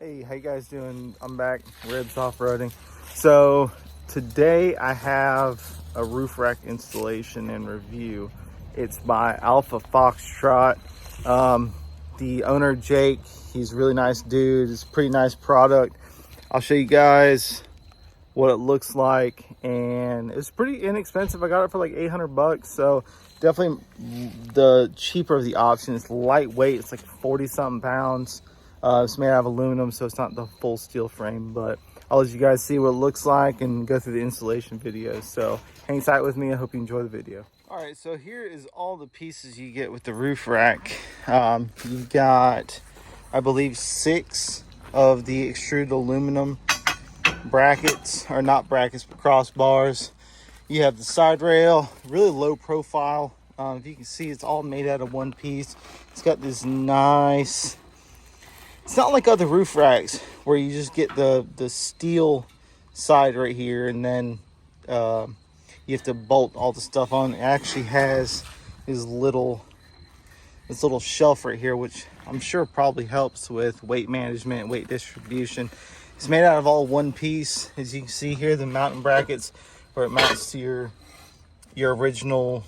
Hey, how you guys doing? I'm back, Ribs Off-Roading. So today I have a roof rack installation and review. It's by Alpha Foxtrot. The owner, Jake, he's a really nice dude. It's a pretty nice product. I'll show you guys what it looks like, and it's pretty inexpensive. I got it for like 800 bucks, so definitely the cheaper of the options. It's lightweight, it's like 40 something pounds. It's made out of aluminum, so it's not the full steel frame, but I'll let you guys see what it looks like and go through the installation video. So hang tight with me. I hope you enjoy the video. All right, so here is all the pieces you get with the roof rack. You've got, I believe, 6 of the extruded aluminum brackets, or not brackets, but crossbars. You have the side rail, really low profile. If you can see, it's all made out of one piece. It's got this nice, it's not like other roof racks where you just get the steel side right here and then you have to bolt all the stuff on. It actually has this little shelf right here, which I'm sure probably helps with weight management, weight distribution. It's made out of all one piece. As you can see here, the mounting brackets where it mounts to your original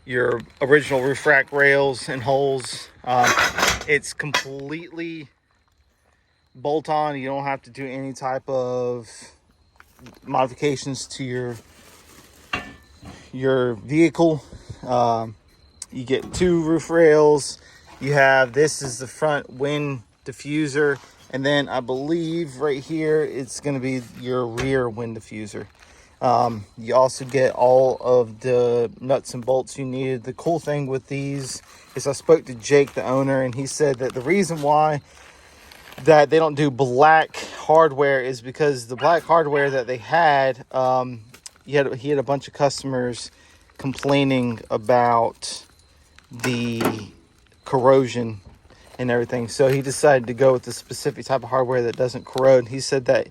roof rack rails and holes. It's completely bolt on. You don't have to do any type of modifications to your vehicle. You get 2 roof rails. You have, this is the front wind diffuser, and then I believe right here it's going to be your rear wind diffuser. You also get all of the nuts and bolts you needed. The cool thing with these is I spoke to Jake, the owner, and he said that the reason why that they don't do black hardware is because the black hardware that they had, he had a bunch of customers complaining about the corrosion and everything. So he decided to go with the specific type of hardware that doesn't corrode. He said that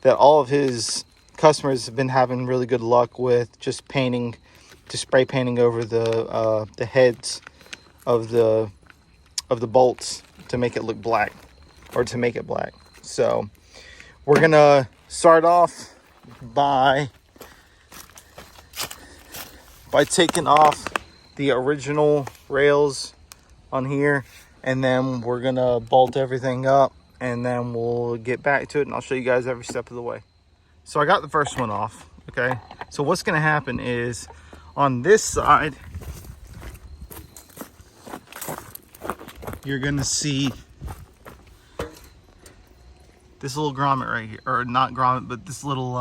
all of his customers have been having really good luck with just spray painting over the heads of the bolts to make it look black, or to make it black. So we're gonna start off by taking off the original rails on here, and then we're gonna bolt everything up, and then we'll get back to it and I'll show you guys every step of the way. So I got the first one off, okay? So what's gonna happen is on this side, you're gonna see this little grommet right here, or not grommet, but this little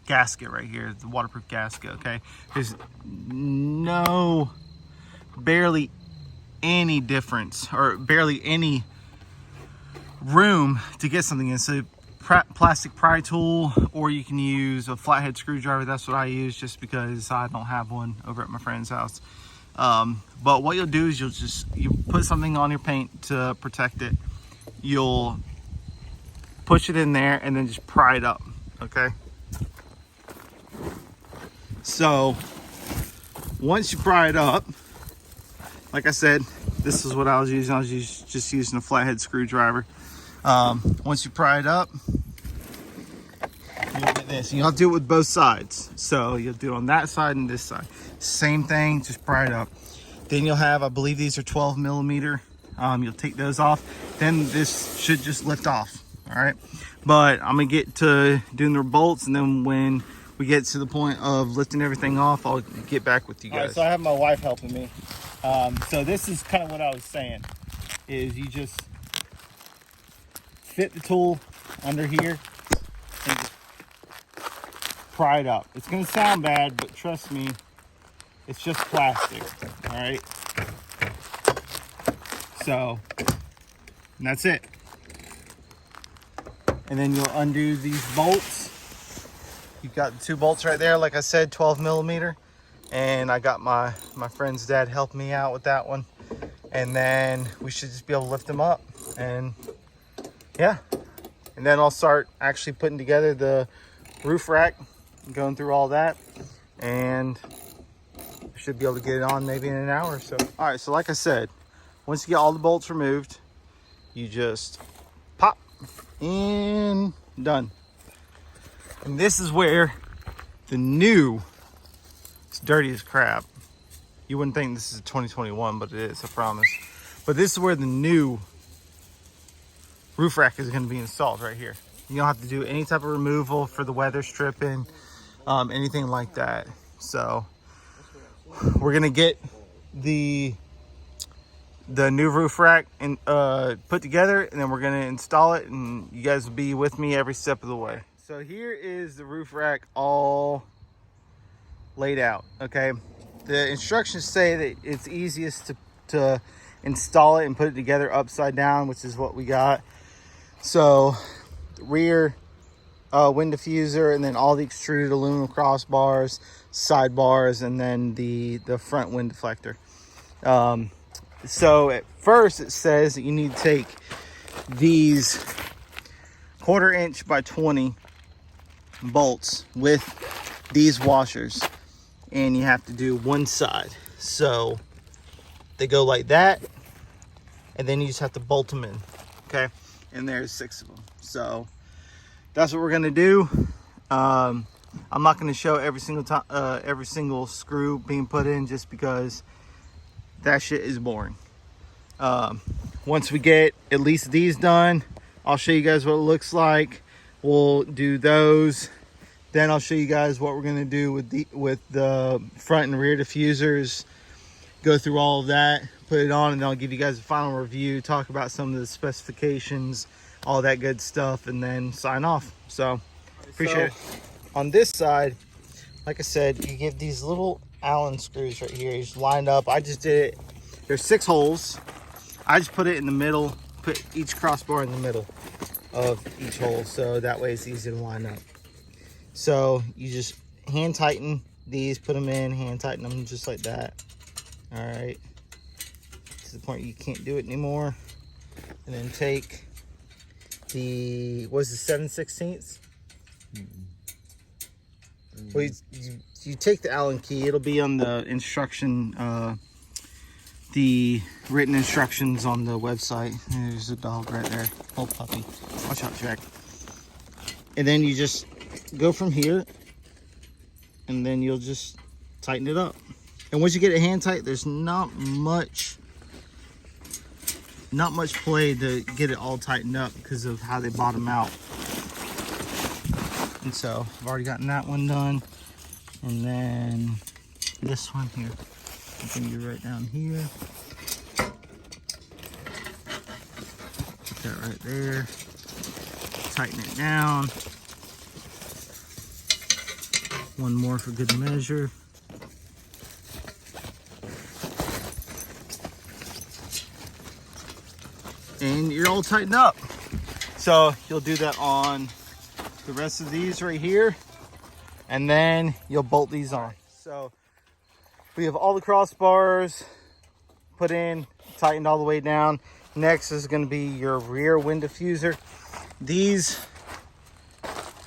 gasket right here, the waterproof gasket, okay? There's barely any difference, or barely any room to get something in. So plastic pry tool, or you can use a flathead screwdriver. That's what I use, just because I don't have one over at my friend's house. But what you'll do is you put something on your paint to protect it. You'll push it in there and then just pry it up, okay? So once you pry it up, like I said, this is what I was using. I was just using a flathead screwdriver. Once you pry it up, you'll get this. You'll do it with both sides. So you'll do it on that side and this side. Same thing, just pry it up. Then you'll have, I believe these are 12 millimeter. You'll take those off. Then this should just lift off, all right? But I'm gonna get to doing the bolts, and then when we get to the point of lifting everything off, I'll get back with you guys. All right, so I have my wife helping me. So this is kind of what I was saying, is you just fit the tool under here and just pry it up. It's gonna sound bad, but trust me, it's just plastic, all right? So, and that's it. And then you'll undo these bolts. You've got the 2 bolts right there, like I said, 12 millimeter. And I got my friend's dad helping me out with that one. And then we should just be able to lift them up. And yeah. And then I'll start actually putting together the roof rack, going through all that. And I should be able to get it on maybe in an hour or so. All right, so like I said, once you get all the bolts removed, You just pop and done. And this is where the new, it's dirty as crap. You wouldn't think this is 2021, but it is, I promise. But this is where the new roof rack is going to be installed right here. You don't have to do any type of removal for the weather stripping, anything like that. So we're going to get the new roof rack and put together, and then we're going to install it, and you guys will be with me every step of the way. So here is the roof rack all laid out. Okay, the instructions say that it's easiest to install it and put it together upside down, which is what we got. So rear wind diffuser, and then all the extruded aluminum crossbars, sidebars, and then the front wind deflector. So at first it says that you need to take these 1/4 inch by 20 bolts with these washers, and you have to do one side. So they go like that, and then you just have to bolt them in. Okay, and there's 6 of them. So that's what we're gonna do. I'm not gonna show every single time, every single screw being put in, just because that shit is boring. Once we get at least these done, I'll show you guys what it looks like. We'll do those. Then I'll show you guys what we're gonna do with the front and rear diffusers. Go through all of that, put it on, and then I'll give you guys a final review, talk about some of the specifications, all that good stuff, and then sign off. So appreciate it. On this side, like I said, you get these little Allen screws right here. You just lined up. I just did it. There's 6 holes. I just put it in the middle, put each crossbar in the middle of each hole, so that way it's easy to line up. So you just hand tighten these, put them in, hand tighten them just like that. All right, to the point you can't do it anymore. And then take the, what's the 7/16? Well, you take the Allen key. It'll be on the instruction, the written instructions on the website. There's a dog right there, old puppy. Watch out, Jack. And then you just go from here, and then you'll just tighten it up. And once you get it hand tight, there's not much play to get it all tightened up because of how they bottom out. And so I've already gotten that one done. And then this one here, I'm gonna do right down here. Put that right there. Tighten it down. One more for good measure. And you're all tightened up. So you'll do that on the rest of these right here, and then you'll bolt these on. So we have all the crossbars put in, tightened all the way down. Next is going to be your rear wind diffuser. These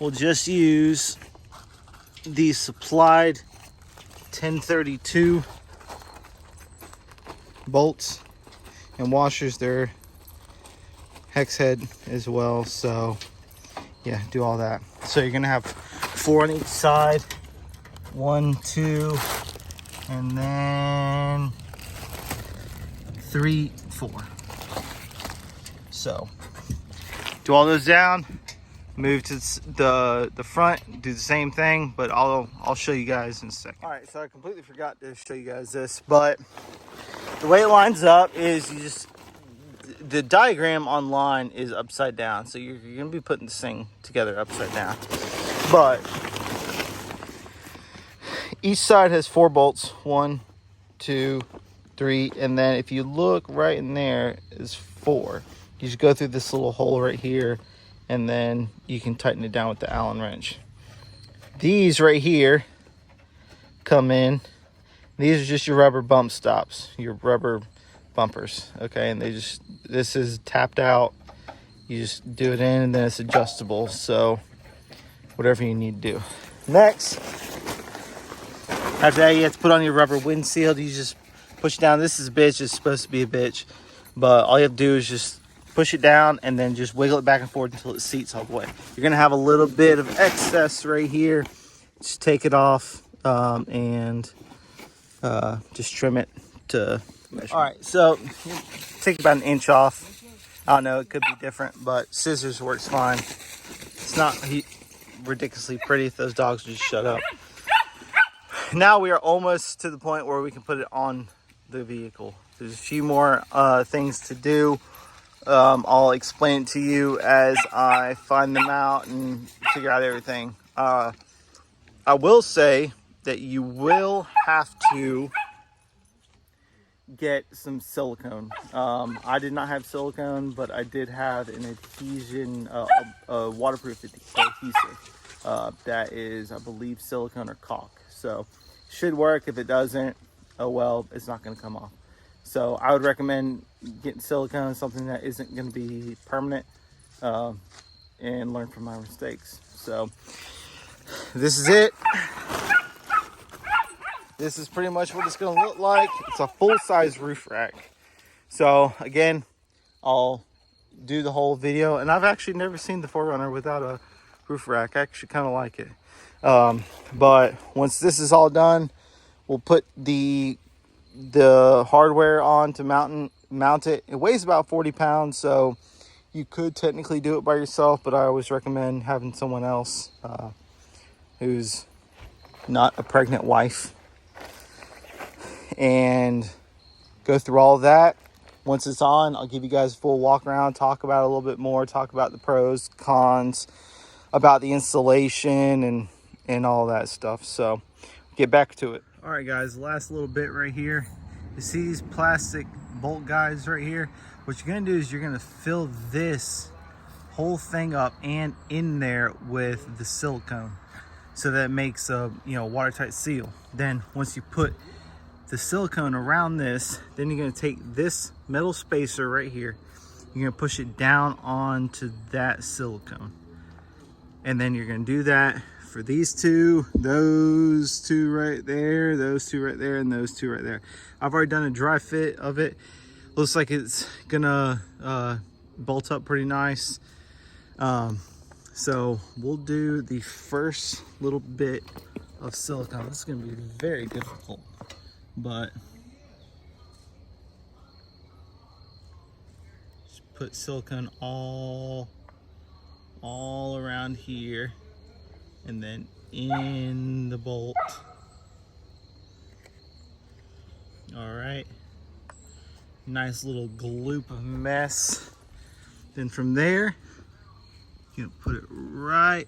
will just use the supplied 1032 bolts and washers. They're hex head as well, so yeah, do all that. So you're gonna have 4 on each side, 1, 2, and then 3, 4. So do all those down, move to the front, do the same thing, but I'll show you guys in a second. All right, so I completely forgot to show you guys this, but the way it lines up is the diagram online is upside down, so you're gonna be putting this thing together upside down. But each side has 4 bolts, 1, 2, 3, and then if you look right in there is 4. You just go through this little hole right here, and then you can tighten it down with the Allen wrench. These right here come in. These are just your rubber bump stops, your rubber bumpers, okay? And this is tapped out. You just do it in, and then it's adjustable, so whatever you need to do. Next, after that, you have to put on your rubber windshield. You just push down. This is a bitch. It's supposed to be a bitch, but all you have to do is just push it down, and then just wiggle it back and forth until it seats all the way. You're gonna have a little bit of excess right here. Just take it off and just trim it to measure. All right, so take about an inch off. I don't know, it could be different, but scissors works fine. It's not ridiculously pretty if those dogs just shut up. Now we are almost to the point where we can put it on the vehicle. There's a few more things to do. I'll explain it to you as I find them out and figure out everything. I will say that you will have to get some silicone. I did not have silicone, but I did have an adhesion, a waterproof adhesive that is, I believe, silicone or caulk. So should work. If it doesn't, oh well, it's not going to come off. So I would recommend getting silicone, something that isn't going to be permanent, and learn from my mistakes. So this is it. This is pretty much what it's going to look like. It's a full-size roof rack. So again, I'll do the whole video, and I've actually never seen the 4Runner without a roof rack. I actually kind of like it. But once this is all done, we'll put the hardware on to mount it. It weighs about 40 pounds, so you could technically do it by yourself, but I always recommend having someone else who's not a pregnant wife, and go through all of that. Once it's on, I'll give you guys a full walk around, talk about it a little bit more, talk about the pros, cons, about the installation and all that stuff. So get back to it. All right guys, last little bit right here. You see these plastic bolt guides right here? What you're gonna do is you're gonna fill this whole thing up and in there with the silicone, so that it makes a watertight seal. Then once you put the silicone around this, then you're gonna take this metal spacer right here, you're gonna push it down onto that silicone, and then you're gonna do that for these two, those two right there, those two right there, and those two right there. I've already done a dry fit of it. Looks like it's gonna bolt up pretty nice. So we'll do the first little bit of silicone. This is gonna be very difficult, but just put silicone all around here, and then in the bolt. All right, nice little gloop of mess. Then from there, you're gonna put it right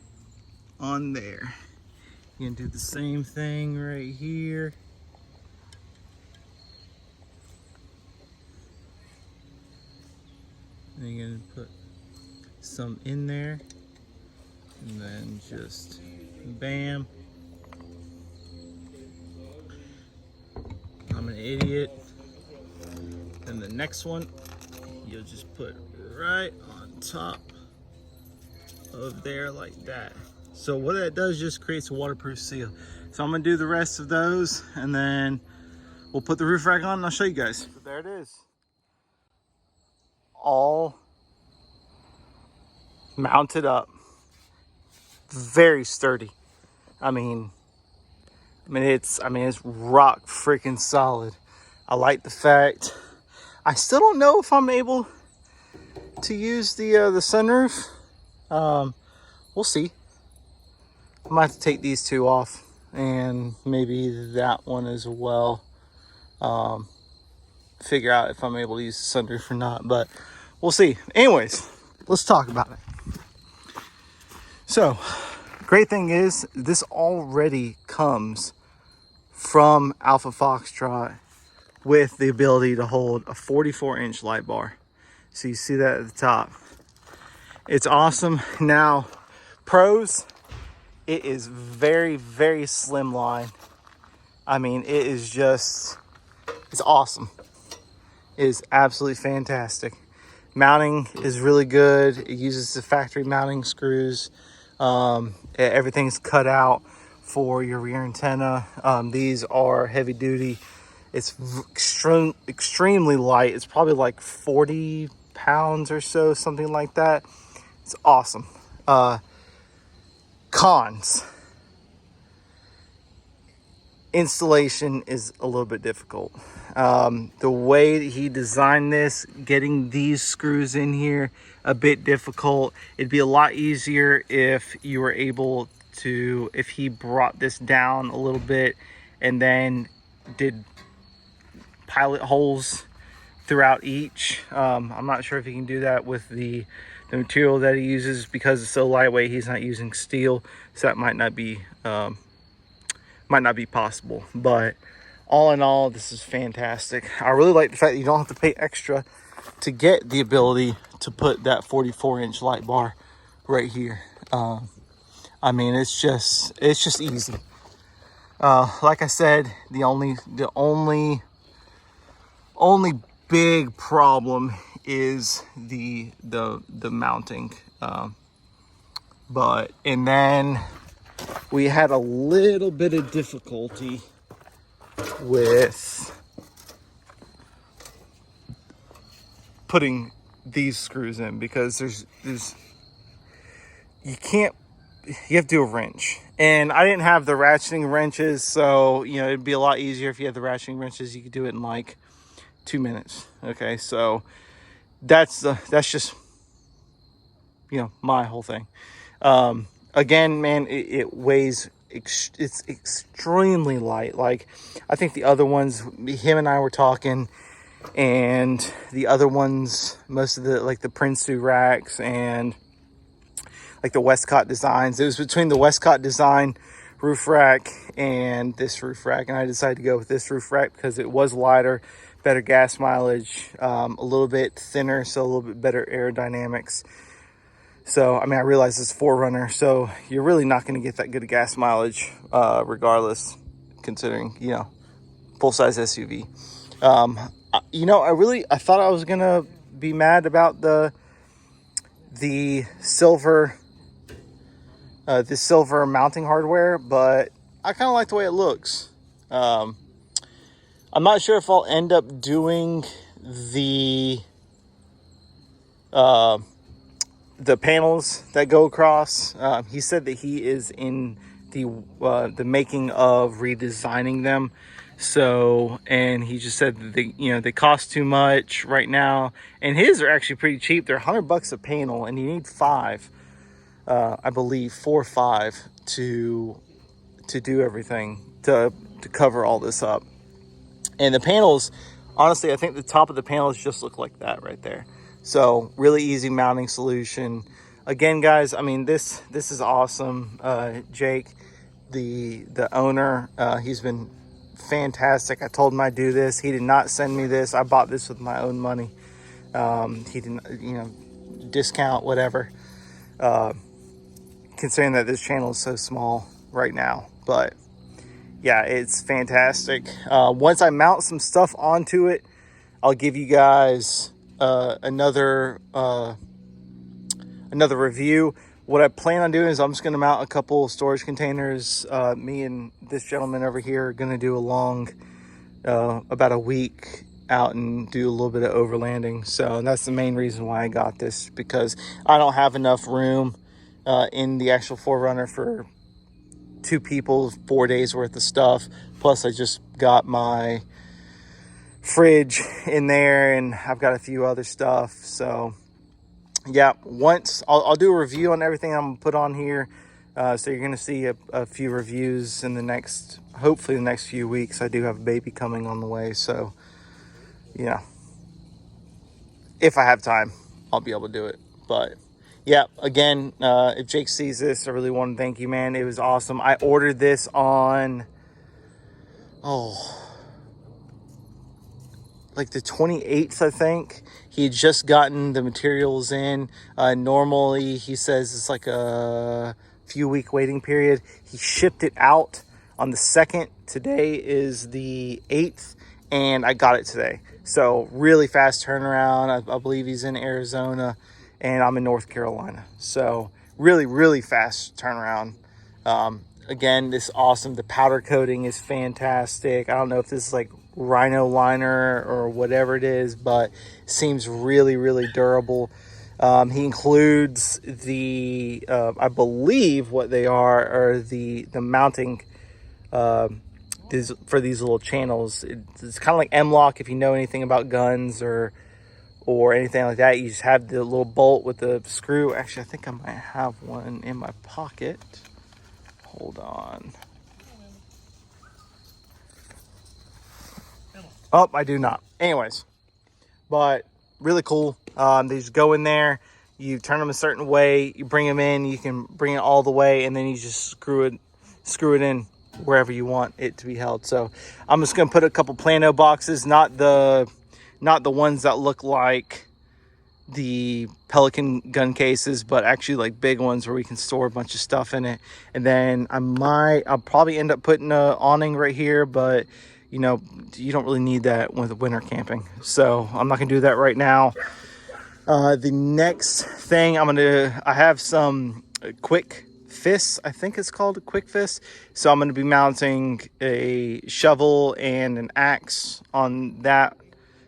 on there. You're gonna do the same thing right here. And you're gonna put some in there, and then just bam. I'm an idiot. Then the next one, you'll just put right on top of there like that. So what that does, just creates a waterproof seal. So I'm gonna do the rest of those, and then we'll put the roof rack on and I'll show you guys. So there it is. All mounted up. Very sturdy. I mean it's rock freaking solid. I like the fact, I still don't know if I'm able to use the sunroof. We'll see. I might have to take these two off, and maybe that one as well. Figure out if I'm able to use the sunroof or not, but we'll see. Anyways, let's talk about it. So, great thing is, this already comes from Alpha Foxtrot with the ability to hold a 44-inch light bar. So you see that at the top. It's awesome. Now, pros, it is very, very slim line. I mean, it is just, it's awesome. It is absolutely fantastic. Mounting is really good. It uses the factory mounting screws. Everything's cut out for your rear antenna. These are heavy duty. It's extremely light. It's probably like 40 pounds or so, something like that. It's awesome. Cons. Installation is a little bit difficult. The way that he designed this, getting these screws in here, a bit difficult. It'd be a lot easier if you were able to, if he brought this down a little bit and then did pilot holes throughout each. I'm not sure if he can do that with the material that he uses, because it's so lightweight. He's not using steel, so that might not be possible. But all in all, this is fantastic. I really like the fact that you don't have to pay extra to get the ability to put that 44-inch light bar right here. I mean, it's just easy. Like I said, the only big problem is the mounting. And then we had a little bit of difficulty with putting these screws in, because you have to do a wrench, and I didn't have the ratcheting wrenches, so you know, it'd be a lot easier if you had the ratcheting wrenches. You could do it in like 2 minutes. Okay, so that's just, you know, my whole thing. Again, man, it weighs, it's extremely light. Like, I think the other ones, him and I were talking, and the other ones, most of the, like the Princeton racks and like the Westcott designs, it was between the Westcott design roof rack and this roof rack, and I decided to go with this roof rack because it was lighter, better gas mileage, a little bit thinner, so a little bit better aerodynamics. So, I mean, I realize it's 4Runner, so you're really not going to get that good of gas mileage, regardless, considering, you know, full-size SUV. You know, I thought I was going to be mad about the silver mounting hardware, but I kind of like the way it looks. I'm not sure if I'll end up doing the panels that go across. He said that he is in the making of redesigning them. So, and he just said that they cost too much right now, and his are actually pretty cheap. They're $100 a panel, and you need 5, I believe 4 or 5 to do everything, to cover all this up. And the panels, honestly, I think the top of the panels just look like that right there. So really easy mounting solution. Again, guys, I mean, this is awesome. Jake, the owner, he's been fantastic. I told him I'd do this. He did not send me this. I bought this with my own money. He didn't, discount, whatever. Considering that this channel is so small right now, but yeah, it's fantastic. Once I mount some stuff onto it, I'll give you guys another review. What I plan on doing is I'm just going to mount a couple storage containers. Me and this gentleman over here are going to do a long, about a week out and do a little bit of overlanding. So that's the main reason why I got this, because I don't have enough room in the actual 4Runner for 2 people, 4 days worth of stuff. Plus I just got my fridge in there, and I've got a few other stuff. So yeah, once I'll do a review on everything I'm gonna put on here. So you're gonna see a few reviews in hopefully the next few weeks. I do have a baby coming on the way, so yeah, if I have time, I'll be able to do it. But yeah, again, if Jake sees this, I really want to thank you, man. It was awesome. I ordered this on like the 28th, I think. He had just gotten the materials in. Normally, he says it's like a few week waiting period. He shipped it out on the 2nd. Today is the 8th, and I got it today. So really fast turnaround. I believe he's in Arizona, and I'm in North Carolina. So really, really fast turnaround. Again, this is awesome. The powder coating is fantastic. I don't know if this is like Rhino liner or whatever it is, but seems really, really durable. He includes the, I believe what they are the mounting for these little channels. It's kind of like M-LOK if you know anything about guns or anything like that. You just have the little bolt with the screw. Actually, I think I might have one in my pocket. Hold on. Oh, I do not. Anyways, but really cool. They just go in there, you turn them a certain way, you bring them in, you can bring it all the way, and then you just screw it in wherever you want it to be held. So I'm just gonna put a couple Plano boxes, not the ones that look like the Pelican gun cases, but actually like big ones where we can store a bunch of stuff in it. And then I'll probably end up putting a awning right here, but you know, you don't really need that with winter camping, so I'm not gonna do that right now. The next thing I have some quick fists. I think it's called a quick fist. So I'm gonna be mounting a shovel and an axe on that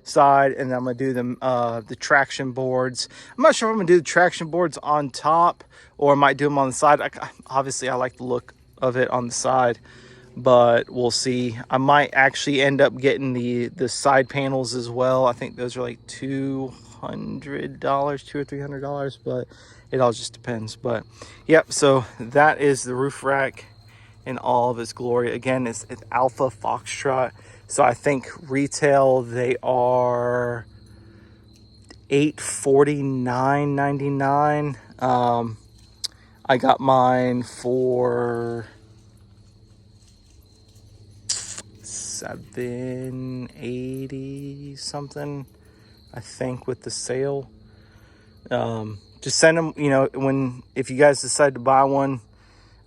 side, and then I'm gonna do the traction boards. I'm not sure if I'm gonna do the traction boards on top or I might do them on the side. Obviously I like the look of it on the side, but we'll see. I might actually end up getting the side panels as well. I think those are like $200, $200 or $300, but it all just depends. But yep, so that is the roof rack in all of its glory. Again, it's Alpha Foxtrot. So I think retail they are $849.99. I got mine for $780 something, I think, with the sale. Just send them, you know, if you guys decide to buy one,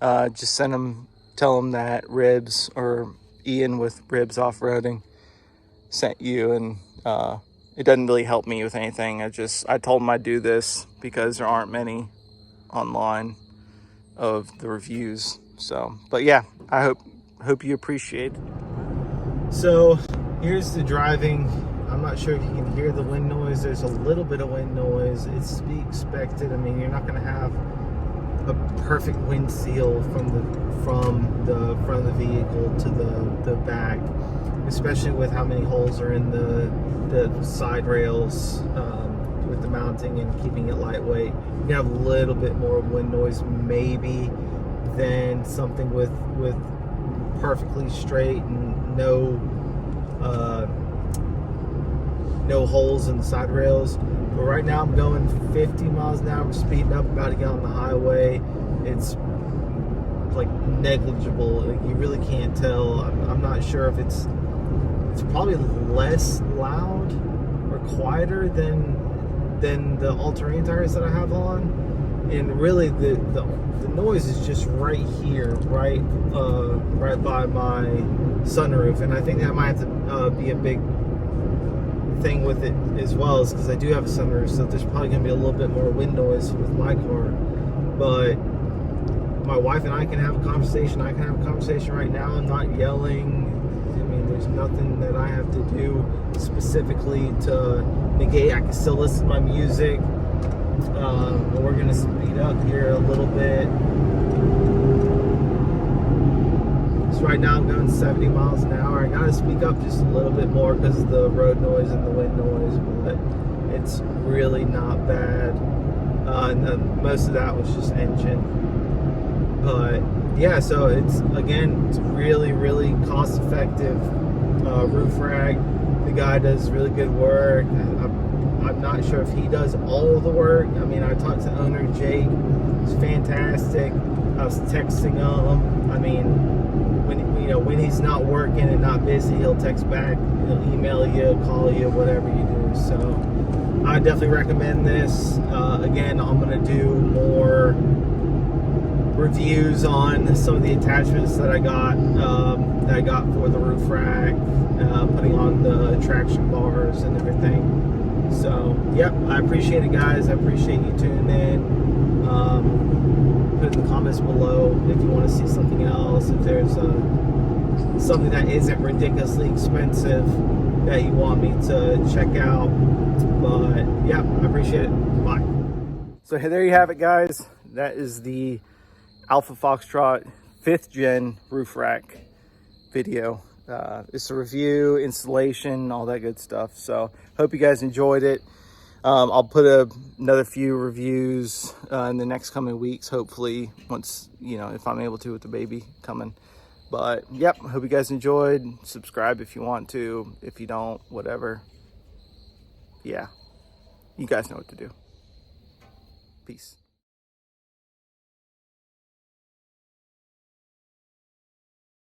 just send them, tell them that Ribs or Ian with Ribs Off-Roading sent you, and it doesn't really help me with anything. I told them I'd do this because there aren't many online of the reviews. So, but yeah, I hope you appreciate it. So here's the driving. I'm not sure if you can hear the wind noise. There's a little bit of wind noise. It's to be expected. I mean, you're not going to have a perfect wind seal from the front of the vehicle to the back, especially with how many holes are in the side rails with the mounting and keeping it lightweight. You can have a little bit more wind noise maybe than something with perfectly straight and no holes in the side rails. But right now I'm going 50 miles an hour. I'm speeding up, about to get on the highway. It's like negligible. Like, you really can't tell. I'm not sure if it's probably less loud or quieter than the all-terrain tires that I have on. And really the noise is just right here, right by my sunroof, and I think that might have to be a big thing with it as well, is because I do have a sunroof, so there's probably going to be a little bit more wind noise with my car. But my wife and I can have a conversation. I can have a conversation right now. I'm not yelling. I mean, there's nothing that I have to do specifically to negate. I can still listen to my music. But we're going to speed up here a little bit. So right now I'm going 70 miles an hour. I got to speak up just a little bit more because of the road noise and the wind noise, but it's really not bad. And then most of that was just engine. But yeah, so it's really, really cost effective roof rack. The guy does really good work. I'm not sure if he does all the work. I mean, I talked to owner Jake. He's fantastic. I was texting him. I mean, when he's not working and not busy, he'll text back, he'll email you, call you, whatever you do. So I definitely recommend this. Again, I'm gonna do more reviews on some of the attachments that I got for the roof rack, putting on the traction bars and everything. So yep, I appreciate it, guys. I appreciate you tuning in. Put in the comments below if you want to see something else, if there's something that isn't ridiculously expensive that you want me to check out. But yeah, I appreciate it. Bye. So there you have it, guys. That is the Alpha Foxtrot 5th gen roof rack video. It's a review, installation, all that good stuff. So hope you guys enjoyed it. I'll put another few reviews in the next coming weeks, hopefully, once, if I'm able to with the baby coming. But yep, hope you guys enjoyed. Subscribe if you want to. If you don't, whatever. Yeah, you guys know what to do. Peace.